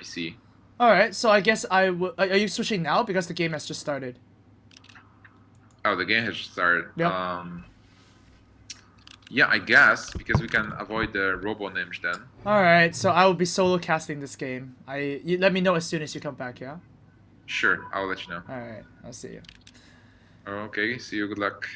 PC. Alright, so I guess I will. Are you switching now? Because the game has just started. Oh, the game has started. Yep. Yeah, I guess because we can avoid the Robo Gnimsh then. Alright, so I will be solo casting this game. You let me know as soon as you come back, yeah? Sure, I'll let you know. Alright, I'll see you. Okay, see you. Good luck.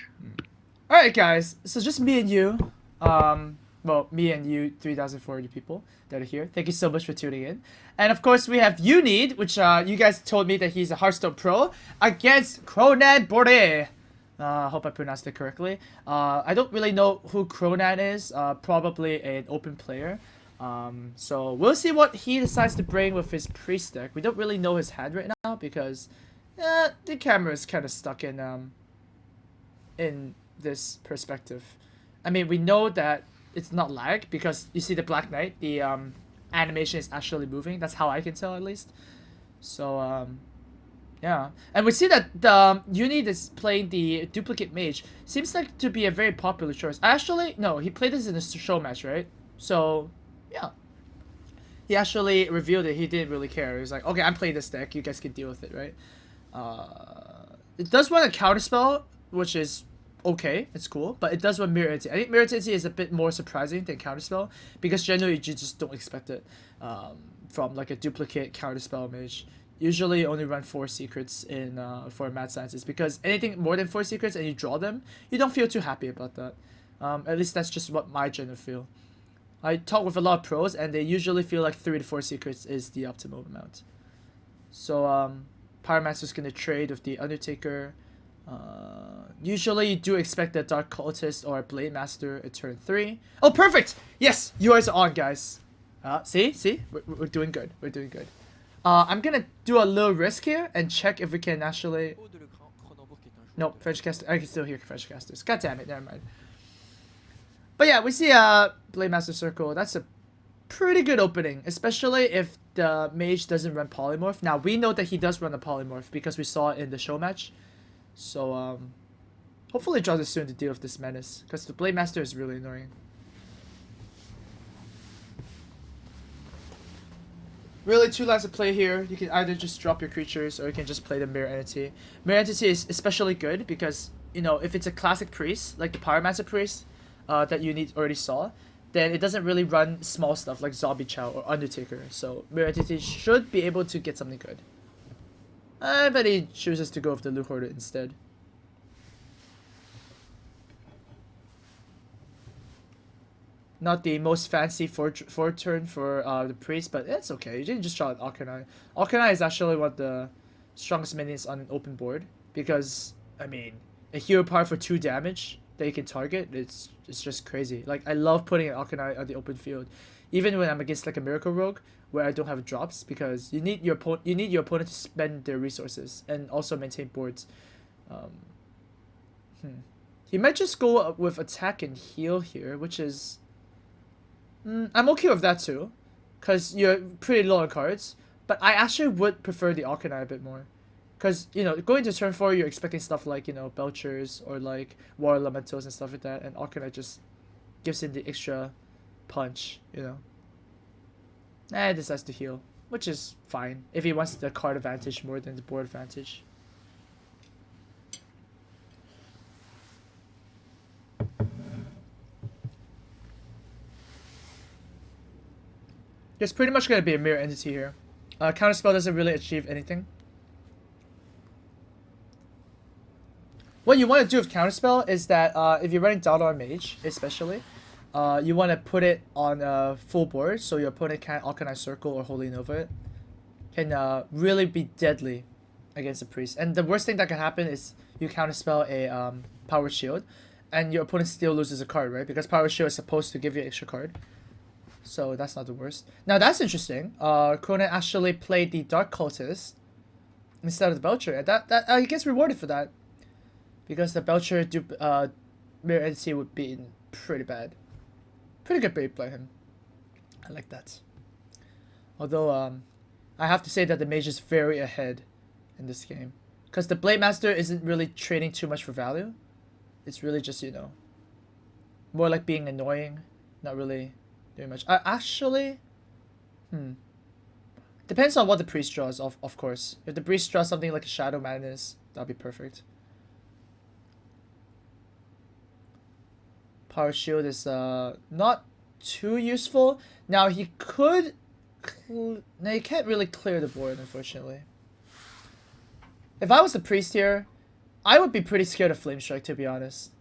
Alright, guys, so just me and you. Well, me and you, 3,040 people that are here. Thank you so much for tuning in. And of course, we have Unid, which you guys told me that he's a Hearthstone pro, against Kronanboure. I hope I pronounced it correctly. I don't really know who Kronan is. Probably an open player. So we'll see what he decides to bring with his priest deck. We don't really know his hand right now because the camera is kind of stuck in this perspective. I mean, we know that it's not lag because you see the Black Knight, the animation is actually moving. That's how I can tell at least. So yeah, and we see that the Unid is playing the duplicate mage. Seems like to be a very popular choice. Actually, no, he played this in a show match, right? So yeah, he actually revealed it. He didn't really care. He was like, okay, I'm playing this deck. You guys can deal with it, right? It does run a counterspell, which is okay, it's cool, but it does run Mirror Entity. I think Mirror Entity is a bit more surprising than Counterspell, because generally you just don't expect it from like a duplicate Counterspell mage. Usually only run 4 secrets in for Mad Sciences, because anything more than 4 secrets and you draw them, you don't feel too happy about that. At least that's just what my general feel. I talk with a lot of pros, and they usually feel like 3 to 4 secrets is the optimal amount. So Pyromancer's gonna trade with the Undertaker. Usually you do expect that Dark Cultist or Blade Master at turn 3. Oh, perfect! Yes, you guys are on, guys. See? We're doing good. We're doing good. I'm gonna do a little risk here and check if we can actually... Nope, French Caster. I can still hear French Casters. God damn it, never mind. But yeah, we see Blade Master Circle. That's a pretty good opening, especially if the mage doesn't run Polymorph. Now, we know that he does run a Polymorph because we saw it in the show match. So, hopefully draws us soon to deal with this menace, because the Blade Master is really annoying. Really, 2 lines of play here. You can either just drop your creatures, or you can just play the Mirror Entity. Mirror Entity is especially good because, you know, if it's a classic priest, like the Pyromancer priest, that you already saw, then it doesn't really run small stuff like Zombie Chow or Undertaker. So, Mirror Entity should be able to get something good. I bet he chooses to go with the Loot Hoarder instead. Not the most fancy forward turn for the priest, but it's okay. You didn't just draw an Alkanai. Alkanai is actually one of the strongest minions on an open board because, I mean, a hero power for 2 damage that you can target, it's just crazy. Like, I love putting an Alkanai on the open field, even when I'm against like a Miracle Rogue where I don't have drops, because you need your opponent to spend their resources and also maintain boards. He might just go with attack and heal here, which is I'm okay with that too, because you're pretty low on cards. But I actually would prefer the Alkanai a bit more, because, you know, going to turn 4, you're expecting stuff like, you know, Belchers or like Water Elementals and stuff like that, and Alkanai just gives him the extra punch, you know. He decides to heal, which is fine if he wants the card advantage more than the board advantage. There's pretty much going to be a Mirror Entity here. Counterspell doesn't really achieve anything. What you want to do with Counterspell is that if you're running Daldar Mage, especially, you want to put it on a full board so your opponent can't Alkanai Circle or Holy Nova it. Can really be deadly against a priest. And the worst thing that can happen is you Counterspell a Power Shield and your opponent still loses a card, right? Because Power Shield is supposed to give you an extra card. So that's not the worst. Now that's interesting. Cronin actually played the Dark Cultist instead of the Belcher, and that he gets rewarded for that, because the Belcher Mirror Entity would be pretty bad. Pretty good bait by him. I like that. Although I have to say that the mage is very ahead in this game, because the Blade Master isn't really trading too much for value. It's really just, you know, more like being annoying, not really doing much. Actually, Depends on what the priest draws, of course. If the priest draws something like a Shadow Madness, that'll be perfect. Power Shield is not too useful. Now he could... Now you can't really clear the board, unfortunately. If I was the priest here, I would be pretty scared of Flame Strike, to be honest.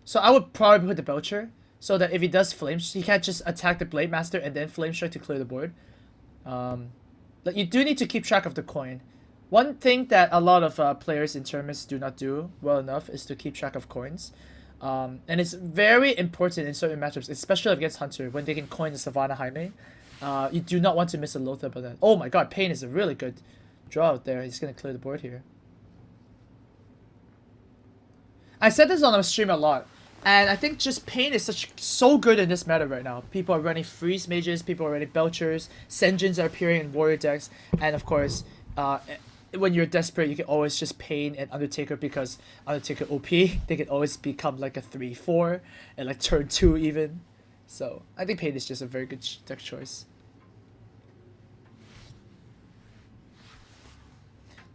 So I would probably put the Belcher, so that if he does Flame, he can't just attack the Blade Master and then Flame Strike to clear the board. But you do need to keep track of the coin. One thing that a lot of players in tournaments do not do well enough is to keep track of coins. And it's very important in certain matchups, especially against Hunter, when they can coin the Savannah Jaime. You do not want to miss a Lothar by that. Oh my god, Pain is a really good draw out there. He's going to clear the board here. I said this on our stream a lot, and I think just Pain is so good in this meta right now. People are running Freeze Mages, people are running Belchers, Senjins are appearing in Warrior decks, and of course, when you're desperate, you can always just Pain and Undertaker, because Undertaker OP, they can always become like a 3-4, and like turn 2 even. So, I think Pain is just a very good deck choice.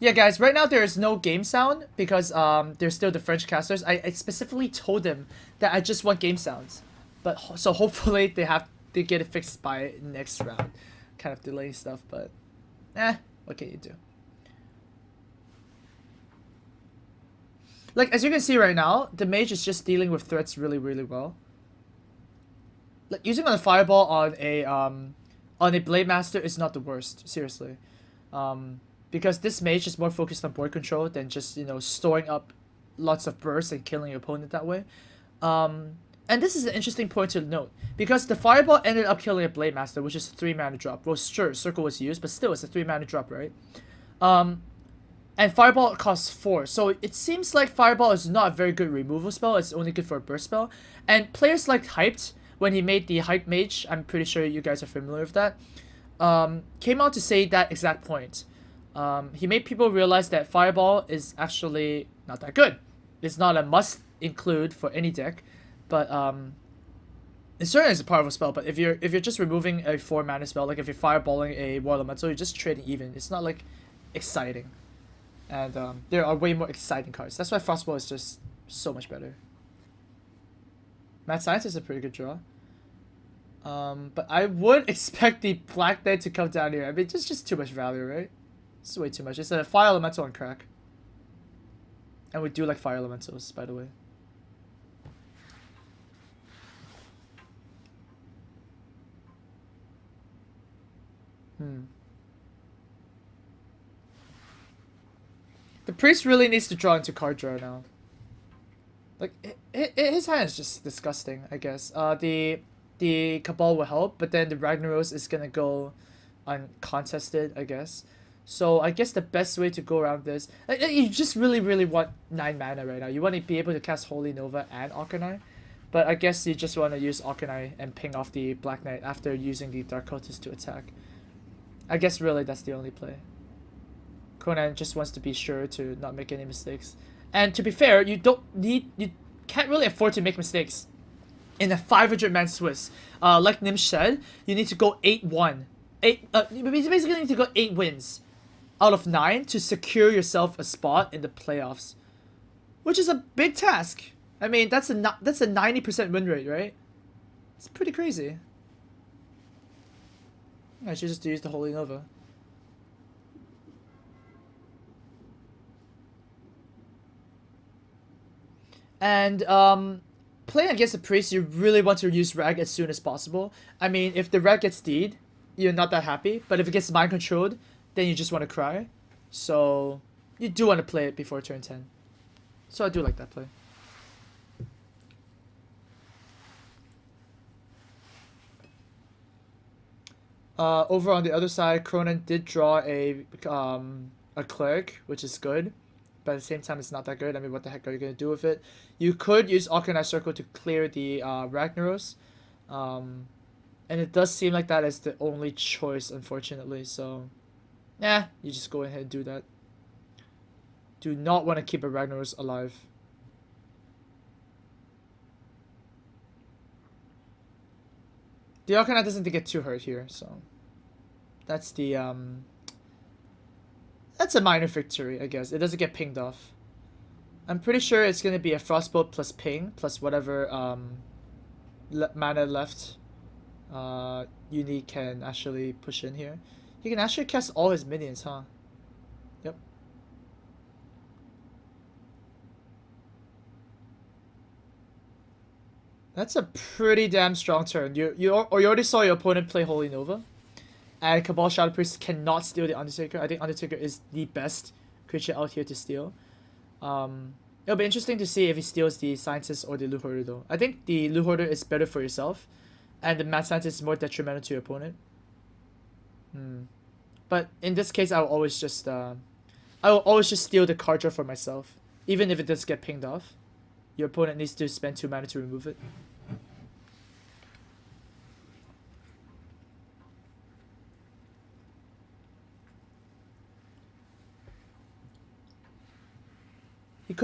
Yeah, guys, right now there is no game sound because there's still the French casters. I specifically told them that I just want game sounds. But so hopefully they get it fixed by next round. Kind of delaying stuff, but what can you do? Like, as you can see right now, the mage is just dealing with threats really, really well. Like, using on a fireball on a Blade Master is not the worst, seriously. Because this mage is more focused on board control than just, you know, storing up lots of bursts and killing your opponent that way. And this is an interesting point to note, because the fireball ended up killing a Blade Master, which is a 3-mana drop. Well, sure, Circle was used, but still, it's a 3-mana drop, right? And fireball costs 4, so it seems like fireball is not a very good removal spell. It's only good for a burst spell. And players like Hyped, when he made the Hype Mage, I'm pretty sure you guys are familiar with that, came out to say that exact point. He made people realize that fireball is actually not that good. It's not a must include for any deck, but it certainly is a powerful spell. But if you're just removing a 4-mana spell, like if you're fireballing a War Elemental, you're just trading even. It's not like exciting, and there are way more exciting cards. That's why Frostball is just so much better. Mad Science is a pretty good draw. But I would expect the Black Knight to come down here. I mean, just too much value, right? It's way too much. It's a Fire Elemental on crack. And we do like Fire Elementals, by the way. The priest really needs to draw into card draw now. Like, his hand is just disgusting, I guess. The Cabal will help, but then the Ragnaros is gonna go uncontested, I guess. So I guess the best way to go around this, you just really want 9 mana right now. You want to be able to cast Holy Nova and Arcanine, but I guess you just want to use Arcanine and ping off the Black Knight after using the Dark Cultist to attack. I guess really that's the only play. Conan just wants to be sure to not make any mistakes. And to be fair, you can't really afford to make mistakes in a 500-man Swiss. Like Gnimsh said, you need to go 8-1. You basically need to go 8 wins out of 9 to secure yourself a spot in the playoffs, which is a big task. I mean, that's a 90% win rate, right? It's pretty crazy. I should just use the Holy Nova. And playing against a priest, you really want to use Rag as soon as possible. I mean, if the Rag gets D'd, you're not that happy, but if it gets mind controlled, then you just want to cry. So you do want to play it before turn 10. So I do like that play. Over on the other side, Kronan did draw a cleric, which is good, but at the same time it's not that good. I mean, what the heck are you gonna do with it? You could use Arcanine Circle to clear the Ragnaros, and it does seem like that is the only choice, unfortunately. So, yeah, you just go ahead and do that. Do not want to keep a Ragnaros alive. The Arcanine doesn't get too hurt here, so That's the that's a minor victory, I guess. It doesn't get pinged off. I'm pretty sure it's gonna be a Frostbolt plus ping plus whatever mana left Uni can actually push in here. He can actually cast all his minions, huh? Yep. That's a pretty damn strong turn. You already saw your opponent play Holy Nova. And Cabal Shadow Priest cannot steal the Undertaker. I think Undertaker is the best creature out here to steal. It'll be interesting to see if he steals the Scientist or the Loot Hoarder though. I think the Loot Hoarder is better for yourself. And the Mad Scientist is more detrimental to your opponent. But in this case, I will always just steal the card draw for myself. Even if it does get pinged off. Your opponent needs to spend 2 mana to remove it. He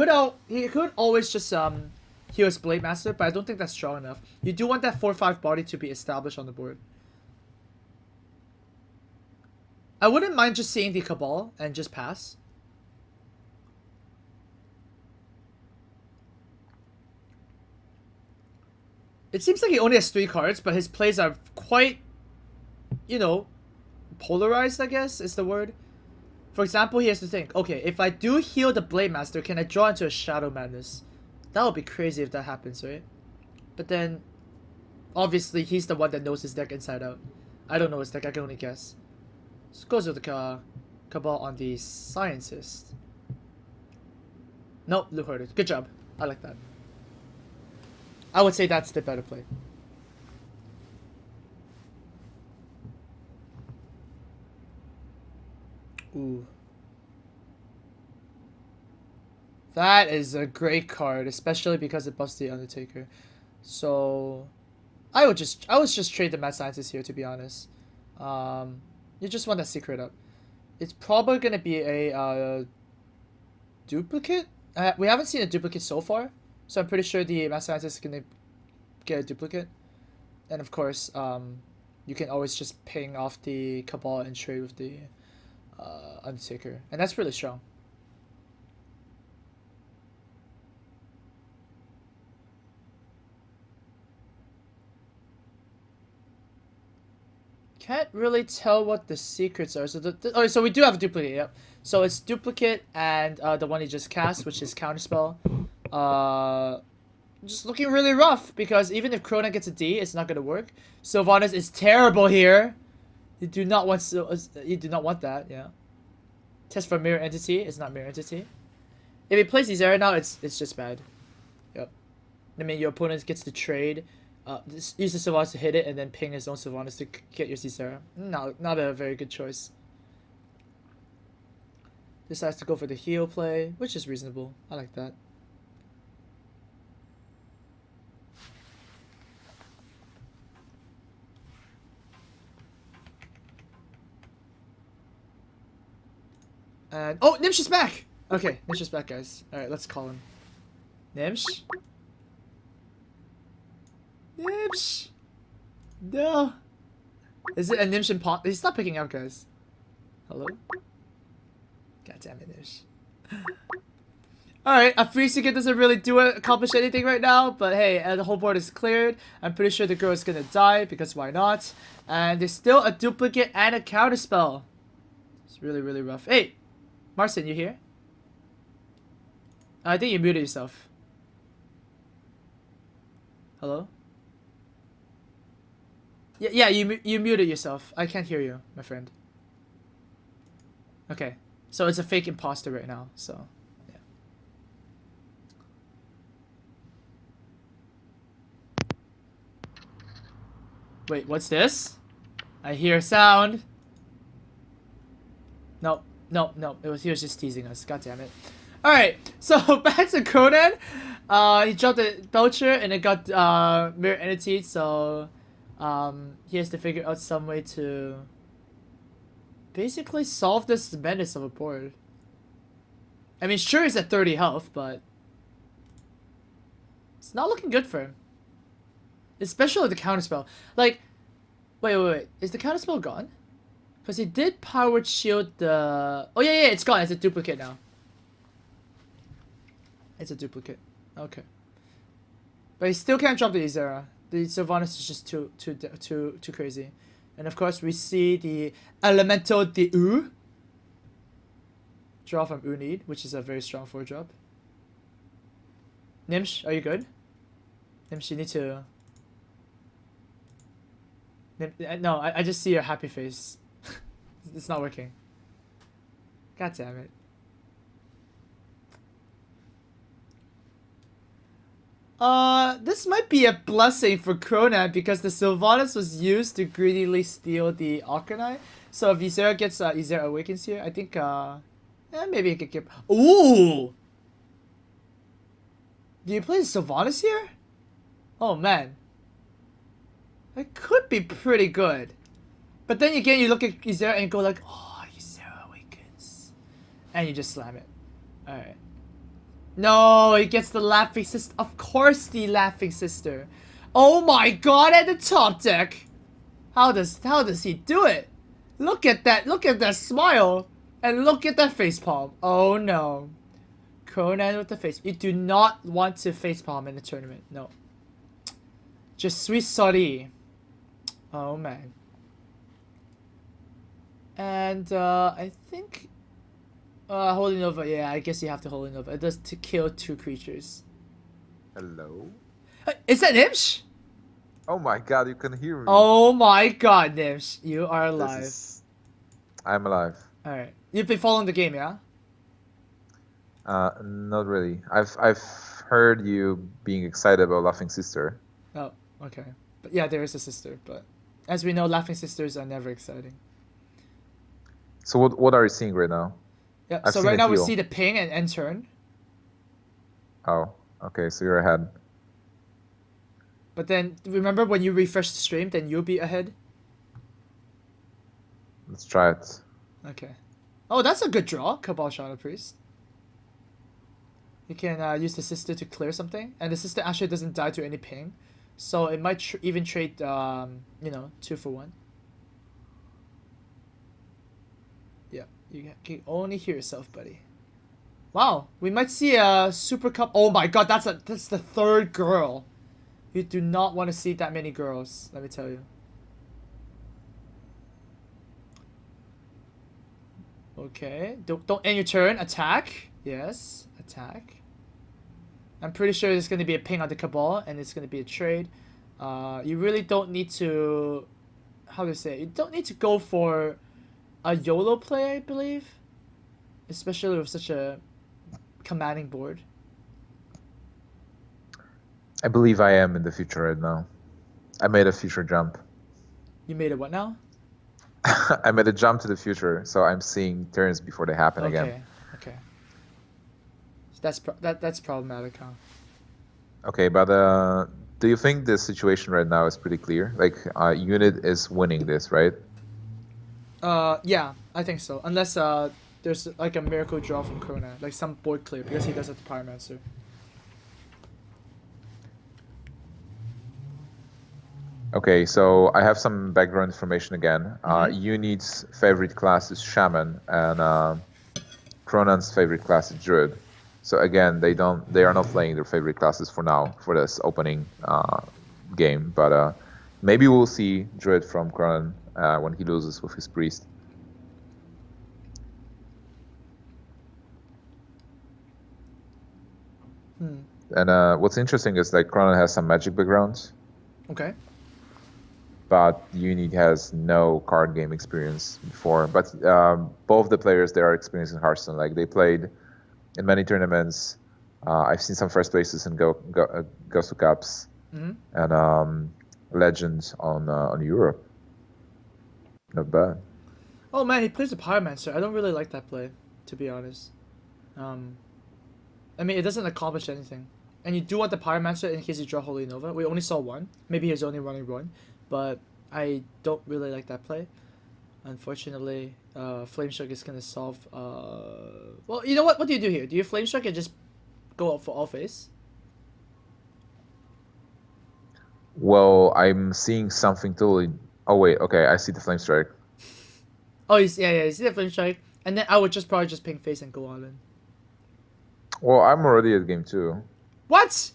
could always just heal his Blade Master, but I don't think that's strong enough. You do want that 4/5 body to be established on the board. I wouldn't mind just seeing the Cabal and just pass. It seems like he only has 3 cards, but his plays are quite, you know, polarized, I guess is the word. For example, he has to think, okay, if I do heal the Blade Master, can I draw into a Shadow Madness? That would be crazy if that happens, right? But then, obviously, he's the one that knows his deck inside out. I don't know his deck, I can only guess. So goes with the Cabal on the Scientist. Nope, Loot Hoarder. Good job. I like that. I would say that's the better play. Ooh. That is a great card, especially because it buffs the Undertaker. So I would just trade the Mad Scientist here, to be honest. You just want that secret up. It's probably gonna be a duplicate. We haven't seen a duplicate so far, so I'm pretty sure the Mad Scientist is gonna get a duplicate. And of course, you can always just ping off the Cabal and trade with the Undertaker, and that's really strong. Can't really tell what the secrets are. So so we do have a duplicate. Yep. So it's duplicate and the one he just cast, which is Counterspell. Just looking really rough because even if Kronan gets a D, it's not gonna work. Sylvanas is terrible here. You do not want that. Yeah. Test for Mirror Entity. It's not Mirror Entity. If he plays these right now, it's just bad. Yep. I mean, your opponent gets to trade. Use the Sylvanas to hit it and then ping his own Sylvanas to get your Caesara. No, not a very good choice. Decides to go for the heal play, which is reasonable. I like that. And oh, Gnimsh is back! Okay, Gnimsh is back, guys. Alright, let's call him. Gnimsh? Gnimsh! No! Is it a Gnimsh in pot? He's not picking up, guys. Hello? God damn it, Gnimsh. Alright, a free secret doesn't really accomplish anything right now, but hey, the whole board is cleared. I'm pretty sure the girl is gonna die, because why not? And there's still a duplicate and a counterspell. It's really, really rough. Hey! Marcin, you here? I think you muted yourself. Hello? Yeah, you muted yourself. I can't hear you, my friend. Okay, so it's a fake imposter right now, so yeah. Wait, what's this? I hear a sound. Nope. No. He was just teasing us. God damn it. Alright, so back to Kronan. He dropped the Belcher and it got Mirror Entity, so he has to figure out some way to basically solve this menace of a board. I mean, sure he's at 30 health, but it's not looking good for him. Especially with the counterspell. Like, wait. Is the counterspell gone? Because he did power shield the... Oh, yeah, it's gone. It's a duplicate now. It's a duplicate. Okay. But he still can't drop the Izera. The Sylvanas is just too crazy. And of course, we see the Elemental de U. Draw from Unid, which is a very strong 4-drop. Gnimsh, are you good? Gnimsh, you need to... No, I just see your happy face. It's not working. God damn it. This might be a blessing for Kronan because the Sylvanas was used to greedily steal the Arcanine. So if Izera gets Izera Awakens here, I think maybe he could keep... Ooh! Do you play Sylvanas here? Oh man. It could be pretty good. But then again, you look at Izera and go like, oh, Izera Awakens. And you just slam it. Alright. No, he gets the Laughing Sister. Of course, the Laughing Sister. Oh my god, at the top deck. How does he do it? Look at that smile. And look at that facepalm. Oh no. Kronan with the face. You do not want to facepalm in the tournament. No. Je suis sorry. Oh man. And I think Holy Nova, yeah, I guess you have to Holy Nova. It does to kill 2 creatures. Hello? Is that Gnimsh? Oh my god, you can hear me. Oh my god, Gnimsh. You are alive. I'm alive. Alright. You've been following the game, yeah? Not really. I've heard you being excited about Laughing Sister. Oh, okay. But yeah, there is a sister, but as we know, Laughing Sisters are never exciting. So what are you seeing right now? Yeah, I've so seen right a now we heal. see the ping and end turn. Oh, okay, so you're ahead. But then, remember when you refresh the stream, then you'll be ahead? Let's try it. Okay. Oh, that's a good draw, Cabal Shadow Priest. You can use the sister to clear something, and the sister actually doesn't die to any ping. So it might even trade, 2 for 1. Yeah, you can only hear yourself, buddy. Wow, we might see a Super Cup. Oh my god, that's the 3rd girl. You do not want to see that many girls, let me tell you. Okay, don't end your turn. Attack. Yes, attack. I'm pretty sure there's going to be a ping on the Cabal, and it's going to be a trade. You really don't need to... How to say it? You don't need to go for a YOLO play, I believe. Especially with such a commanding board. I believe I am in the future right now. I made a future jump. You made a what now? I made a jump to the future, so I'm seeing turns before they happen again. Okay. That's problematic, huh? Okay, but do you think the situation right now is pretty clear? Like, Unit is winning this, right? Yeah, I think so. Unless there's like a miracle draw from Kronan, like some board clear, because he does have the Pyromancer. Okay, so I have some background information again. Unit's favorite class is Shaman, and Kronan's favorite class is Druid. So again, they are not playing their favorite classes for now for this opening game, but maybe we'll see Druid from Kronan when he loses with his priest. And what's interesting is like Kronan has some magic backgrounds. Okay. But Unit has no card game experience before. But both the players, they are experienced in Hearthstone. Like they played in many tournaments. I've seen some first places in Ghost of Cups and Legends on Europe. Not bad. Oh man, he plays a Pyromancer. I don't really like that play, to be honest. I mean, it doesn't accomplish anything. And you do want the Pyromancer in case you draw Holy Nova. We only saw one. Maybe he's only running one. But I don't really like that play. Unfortunately, Flamestruck is going to solve... Well, you know what? What do you do here? Do you Flamestruck and just go up for all face? Well, I'm seeing something totally... Oh, wait. Okay, I see the Flamestrike. Oh, yeah. You see the flame strike, and then I would probably just ping face and go all in. Well, I'm already at game 2. What?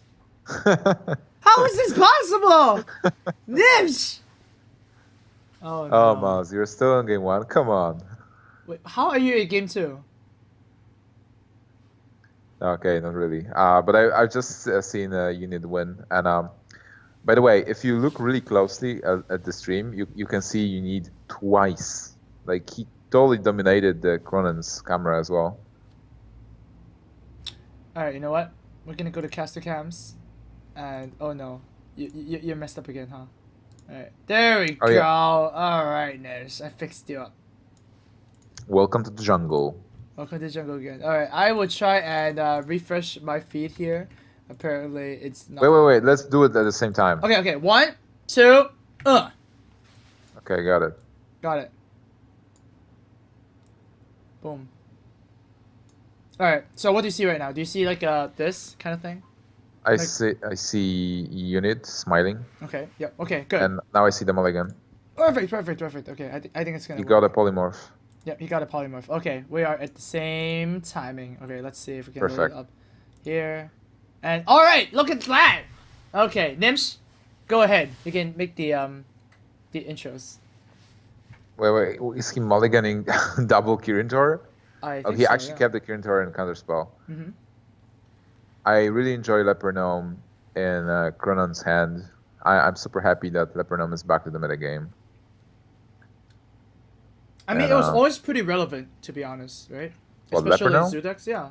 How is this possible? Gnimsh! Oh no. Oh, Maz, you're still in game 1. Come on. Wait, how are you at game 2? Okay, not really. But I've just seen a unit win. And by the way, if you look really closely at the stream, you can see you need twice. Like, he totally dominated the Kronan's camera as well. Alright, you know what? We're gonna go to caster cams. And, oh no. You're messed up again, huh? Alright, there we go. Yeah. Alright, Gnimsh. I fixed you up. Welcome to the jungle. Welcome to the jungle again. Alright, I will try and refresh my feed here. Apparently, it's not. Wait. Let's do it at the same time. Okay. 1, 2, Okay, got it. Got it. Boom. Alright, so what do you see right now? Do you see like this kind of thing? I see unit smiling. Okay, yep, okay, good. And now I see the mulligan. Perfect. Okay, I think it's gonna You work. got a polymorph. Yep, he got a polymorph. Okay, we are at the same timing. Okay, let's see if we can load Perfect. it up here. And alright, look at that! Okay, Gnimsh, go ahead. You can make the intros. Wait, is he mulliganing double Kirintor? I Oh, think he so, actually yeah. kept the Kirintor and counterspell. Mm-hmm. I really enjoy Leper Gnome in Kronan's hand. I'm super happy that Leper Gnome is back to the metagame. I mean, And, it was always pretty relevant, to be honest, right? What, Especially in Leper Zudex, yeah.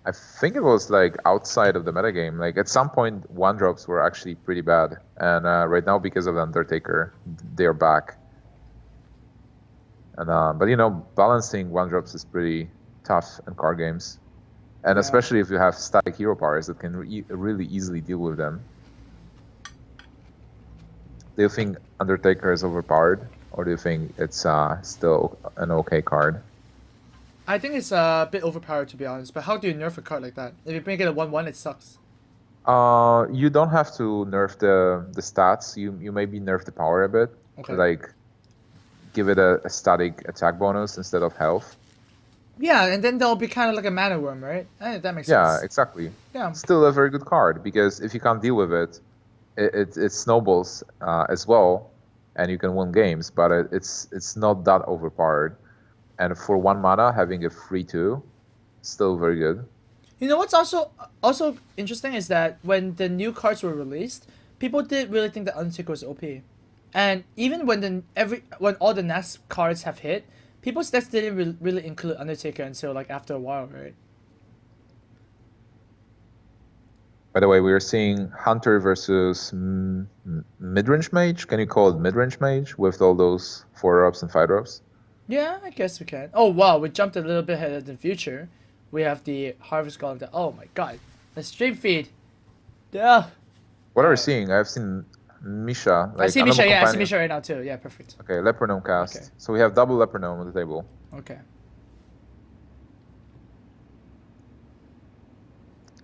I think it was like outside of the metagame. Like at some point, one drops were actually pretty bad, and right now because of the Undertaker, they're back. And but you know, balancing one drops is pretty tough in card games, and Yeah. especially if you have static hero powers that can really easily deal with them. Do you think Undertaker is overpowered, or do you think it's still an okay card? I think it's a bit overpowered, to be honest. But how do you nerf a card like that? If you make it a 1/1, it sucks. You don't have to nerf the stats. You maybe nerf the power a bit. Okay. Like, give it a static attack bonus instead of health. Yeah, and then they'll be kind of like a mana worm, right? That makes Yeah, sense. exactly. Yeah. Still a very good card, because if you can't deal with it, it snowballs as well, and you can win games. But it's not that overpowered. And for 1 mana, having a 3/2, still very good. You know what's also interesting is that when the new cards were released, people did really think that Undertaker was OP, and even when when all the NAS cards have hit, people's decks didn't really include Undertaker until like after a while, right? By the way, we are seeing Hunter versus mid-range mage. Can you call it mid-range mage with all those 4-drops and 5-drops? Yeah, I guess we can. Oh wow, we jumped a little bit ahead in the future. We have the Harvest Golem. Oh my god, the stream feed. Yeah. What are we seeing? I've seen Misha. I see Animal Misha. Yeah, I see Companion. Misha right now too. Yeah, perfect. Okay, Leper Gnome cast. Okay. So we have double Leper Gnome on the table. Okay.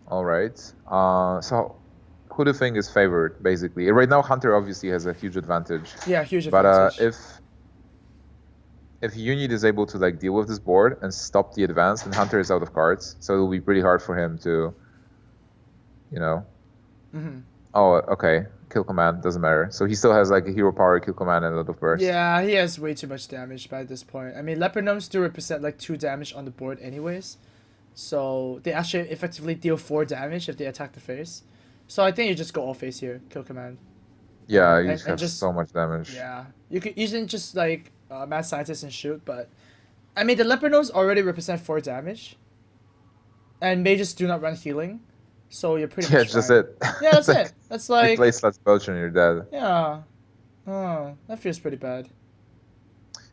All right. So who do you think is favored, basically? Right now, Hunter obviously has a huge advantage. Yeah, huge But advantage. if Unit is able to like deal with this board and stop the advance, then Hunter is out of cards. So it'll be pretty hard for him to, you know. Mm-hmm. Oh, okay. Kill command doesn't matter. So he still has like a hero power, kill command, and a lot of burst. Yeah, he has way too much damage by this point. I mean, Leper Gnomes do represent like 2 damage on the board anyways. So they actually effectively deal 4 damage if they attack the face. So I think you just go all face here, kill command. Yeah, you And- just and have just- so much damage. Yeah, you can just like mad scientist and shoot, but I mean the Leper Gnomes already represent 4 damage. And mages do not run healing, so you're pretty Yeah, much just fine. it. Yeah, that's it. That's You like play Sludge Potion and you're dead. yeah. Oh, that feels pretty bad.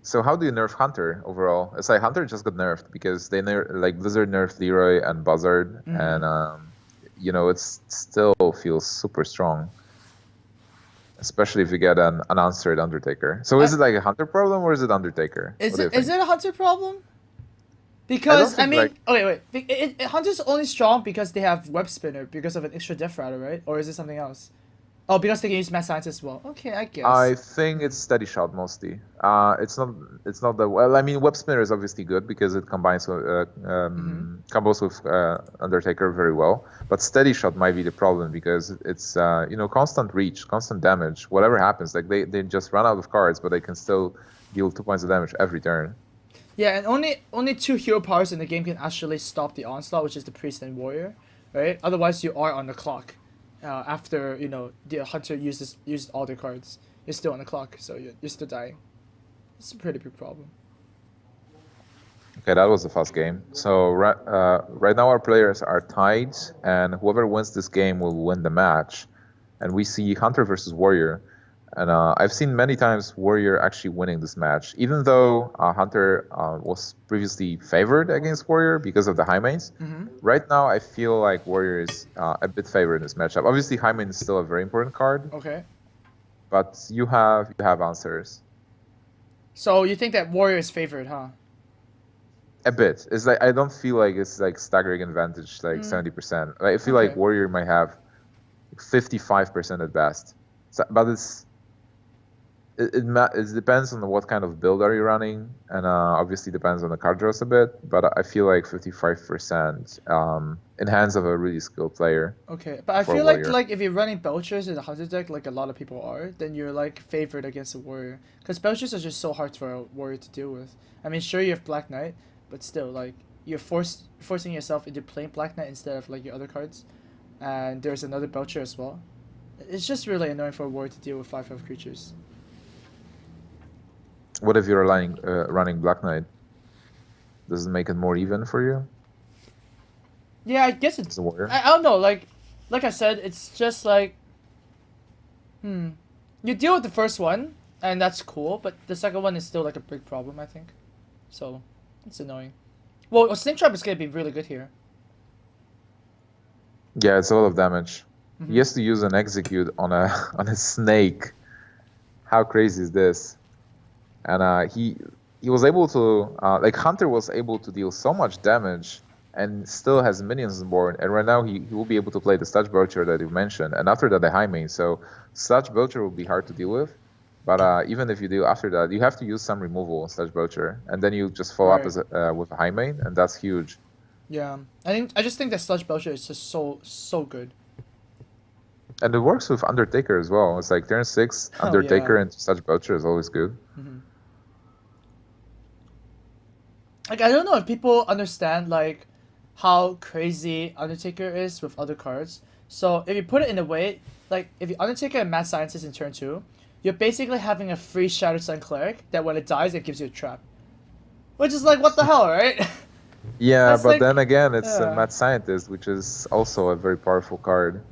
So how do you nerf Hunter overall? It's like Hunter just got nerfed because they like Blizzard nerfed Leroy and Buzzard, Mhm. and you know, it still feels super strong. Especially if you get an unanswered Undertaker. So is it like a Hunter problem or is it Undertaker? Is What do you it is think? it a Hunter problem? Because I, think, mean, like- okay, wait. Hunter's only strong because they have Web Spinner because of an extra Death Rattle, right? Or is it something else? Oh, because they can use math science as well. Okay, I guess. I think it's steady shot mostly. It's not the well. I mean, web spinner is obviously good because it combines combos with Undertaker very well. But steady shot might be the problem because it's constant reach, constant damage. Whatever happens, like they just run out of cards, but they can still deal 2 points of damage every turn. Yeah, and only 2 hero powers in the game can actually stop the onslaught, which is the priest and warrior, right? Otherwise, you are on the clock. After the hunter used all their cards, you're still on the clock, so you're still dying. It's a pretty big problem. Okay, that was a fast game. So right now our players are tied, and whoever wins this game will win the match. And we see Hunter versus Warrior. And I've seen many times Warrior actually winning this match, even though Hunter was previously favored against Warrior because of the high mains. Right now, I feel like Warrior is a bit favored in this matchup. Obviously, high main is still a very important card. Okay. But you have answers. So you think that Warrior is favored, huh? A bit. It's like I don't feel like it's like staggering advantage, like 70%. I feel like Warrior might have 55% at best. So, but it depends on what kind of build are you running, and obviously depends on the card draws a bit. But I feel like 55% in hands of a really skilled player. Okay, but I feel like if you're running Belchers in the Hunter deck, like a lot of people are, then you're like favored against a Warrior, because Belchers are just so hard for a Warrior to deal with. I mean, sure you have Black Knight, but still, like you're forcing yourself into playing Black Knight instead of like your other cards, and there's another Belcher as well. It's just really annoying for a Warrior to deal with 5/5 creatures. What if you're running Black Knight? Does it make it more even for you? Yeah, I guess it's. As a warrior? I don't know. Like I said, it's just like. You deal with the first one, and that's cool, but the second one is still like a big problem, I think. So, it's annoying. Well, Snake Trap is gonna be really good here. Yeah, it's a lot of damage. He has to use an execute on a snake. How crazy is this? And he was able to Hunter was able to deal so much damage and still has minions on board. And right now he will be able to play the Sludge Belcher that you mentioned, and after that the high main. So Sludge Belcher will be hard to deal with, but even if you deal after that, you have to use some removal on Sludge Belcher, and then you just follow up with a high main, and that's huge. Yeah, I just think that Sludge Belcher is just so good. And it works with Undertaker as well. It's like turn 6, Undertaker and Sludge Belcher is always good. Like, I don't know if people understand like how crazy Undertaker is with other cards. So if you put it in a way, like if you Undertaker and Mad Scientist in turn 2, you're basically having a free Shattered Sun Cleric that when it dies it gives you a trap. Which is like, what the hell, right? Yeah, but like, then again, it's a Mad Scientist, which is also a very powerful card.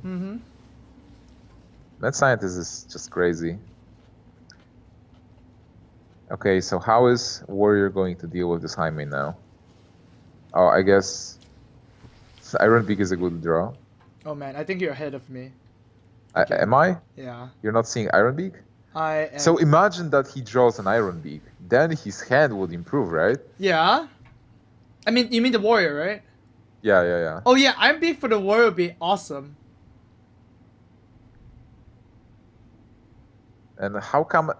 Mad Scientist is just crazy. Okay, so how is Warrior going to deal with this high main now? Oh, I guess Iron Beak is a good draw. Oh man, I think you're ahead of me. Am I? Yeah. You're not seeing Iron Beak? I am. So imagine that he draws an Iron Beak. Then his hand would improve, right? Yeah. I mean, you mean the Warrior, right? Yeah. Oh yeah, Iron Beak for the Warrior would be awesome. And how come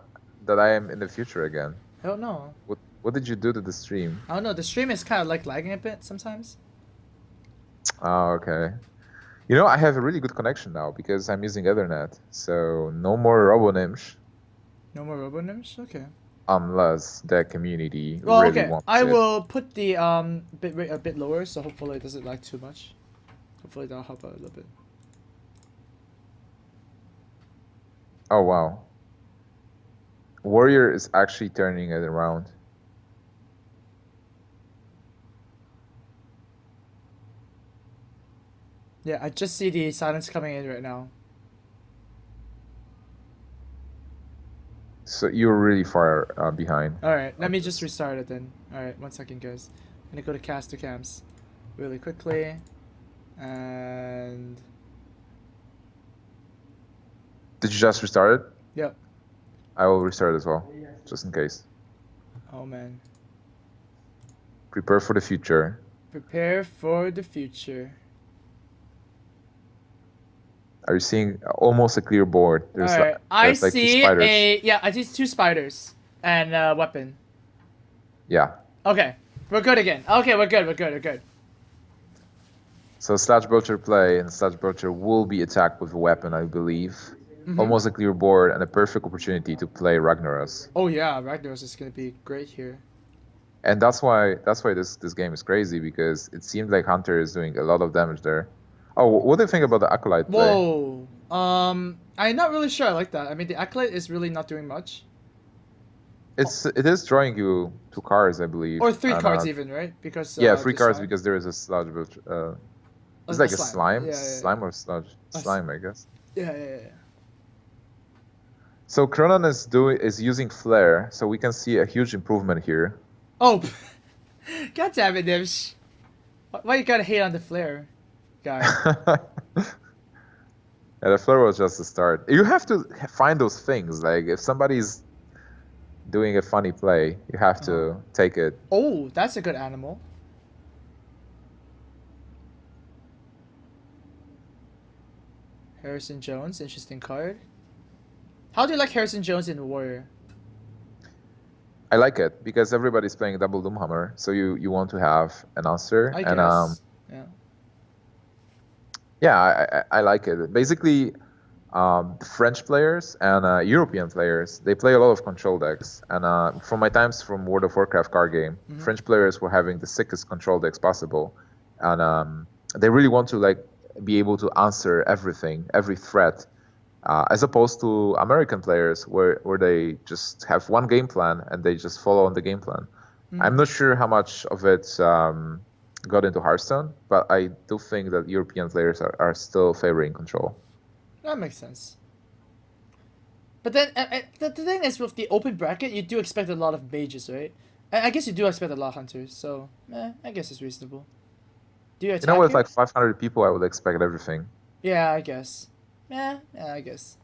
that I am in the future again? I don't know. What did you do to the stream? I don't know. The stream is kind of like lagging a bit sometimes. Oh, okay. You know, I have a really good connection now because I'm using Ethernet. So no more Gnimsh. No more Gnimsh? Okay. Unless the community really wants I will put the bitrate a bit lower, so hopefully it doesn't lag too much. Hopefully that'll help out a little bit. Oh wow. Warrior is actually turning it around. Yeah, I just see the silence coming in right now. So you're really far behind. Alright, let me just restart it then. Alright, 1 second guys. I'm gonna go to caster cams really quickly. And... Did you just restart it? Yep. I will restart as well, just in case. Oh man. Prepare for the future. Prepare for the future. Are you seeing almost a clear board? There's All right. I there's like two see spiders. I see 2 spiders and a weapon. Yeah. Okay, we're good again. Okay, we're good. So Slash Butcher play, and Slash Butcher will be attacked with a weapon, I believe. Almost a clear board and a perfect opportunity to play Ragnaros. Oh yeah, Ragnaros is gonna be great here. And that's why this game is crazy, because it seemed like Hunter is doing a lot of damage there. Oh, what do you think about the Acolyte play? Whoa. I'm not really sure I like that. I mean, the Acolyte is really not doing much. It is drawing you 2 cards, I believe. Or 3 cards even, right? Because yeah, 3 the cards slime. because there is a Sludge Butcher. It's A like a slime. slime, Yeah. slime or sludge, slime, I guess. Yeah. So Cronan is using Flare, so we can see a huge improvement here. Oh, god damn it, Gnimsh. Why you gotta hate on the flare, guy? Yeah, the Flare was just the start. You have to find those things. Like if somebody's doing a funny play, you have to take it. Oh, that's a good animal. Harrison Jones, interesting card. How do you like Harrison Jones in Warrior? I like it because everybody's playing double Doomhammer, so you want to have an answer. I and guess. Yeah. Yeah, I like it. Basically, the French players and European players, they play a lot of control decks. And from my times from World of Warcraft card game, French players were having the sickest control decks possible, and they really want to like be able to answer everything, every threat. As opposed to American players, where they just have one game plan and they just follow on the game plan. I'm not sure how much of it got into Hearthstone, but I do think that European players are still favoring control. That makes sense. But then the thing is, with the open bracket, you do expect a lot of mages, right? I guess you do expect a lot of hunters, so I guess it's reasonable. Do you attack? You know, with here? like 500 people, I would expect everything. Yeah, I guess. Yeah, I guess.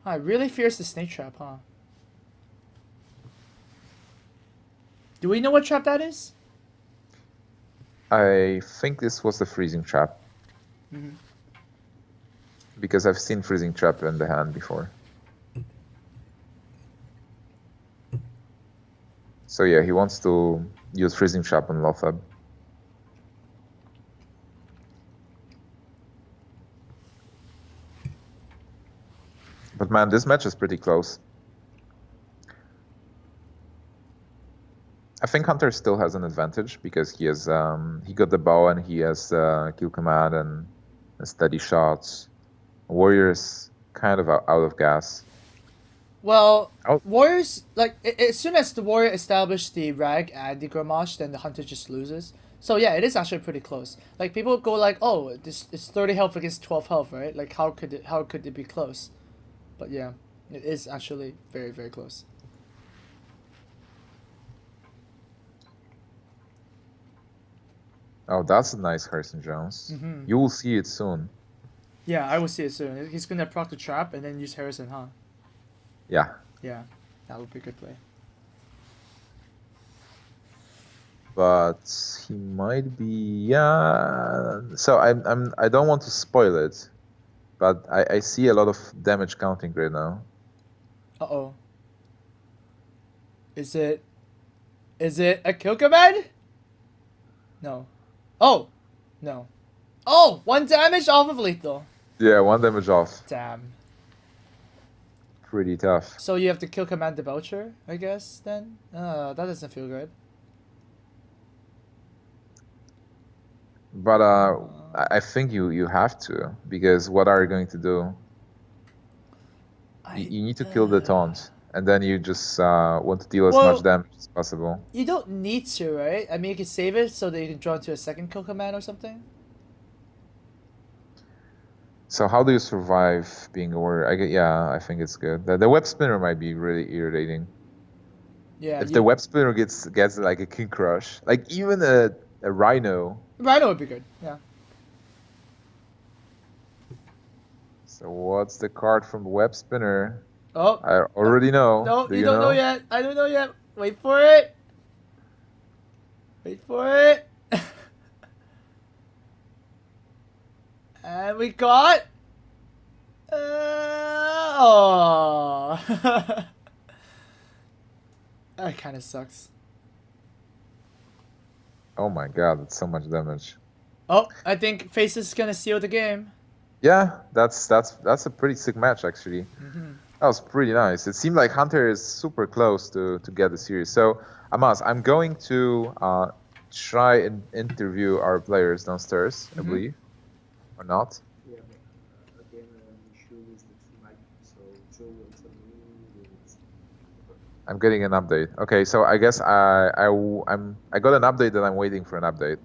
Huh, really fears the snake trap, huh? Do we know what trap that is? I think this was the freezing trap. Because I've seen freezing trap in the hand before. So yeah, he wants to use freezing trap on Lothab. But man, this match is pretty close. I think Hunter still has an advantage because he has he got the bow and he has kill command and steady shots. Warriors kind of out of gas. Well, Warriors, like, as soon as the Warrior established the Rag and the Gramash, then the Hunter just loses. So yeah, it is actually pretty close. Like, people go like, oh, this is 30 health against 12 health, right? Like, how could it be close? But yeah, it is actually very, very close. Oh, that's a nice Harrison Jones. You will see it soon. Yeah, I will see it soon. He's gonna proc the trap and then use Harrison, huh? Yeah. Yeah, that would be a good play. But he might be, yeah. So I don't want to spoil it, but I see a lot of damage counting right now. Uh-oh. Is it a kill command? No. Oh! No. Oh! 1 damage off of lethal. Yeah, 1 damage off. Damn. Pretty tough. So you have to kill command the Belcher, I guess, then? That doesn't feel good. But I think you have to, because what are you going to do? You need to kill the taunt, and then you just want to deal as much damage as possible. You don't need to, right? I mean, you can save it so that you can draw into a second kill command or something. So how do you survive being a warrior? I think it's good. The web spinner might be really irritating. Yeah. If the web spinner gets like a king crush, like even a rhino. Rhino would be good. Yeah. So what's the card from the web spinner? Oh. I already know. No, you don't know yet. I don't know yet. Wait for it. Wait for it. And we got... oh. That kind of sucks. Oh my god, that's so much damage. Oh, I think Face is gonna seal the game. Yeah, that's a pretty sick match actually. That was pretty nice. It seemed like Hunter is super close to get the series. So Amaz, I'm going to try and interview our players downstairs, I believe, or not. Yeah, but again, an issue with the mic, so Joe will tell me when it's... I'm getting an update. Okay, so I guess I got an update that I'm waiting for an update.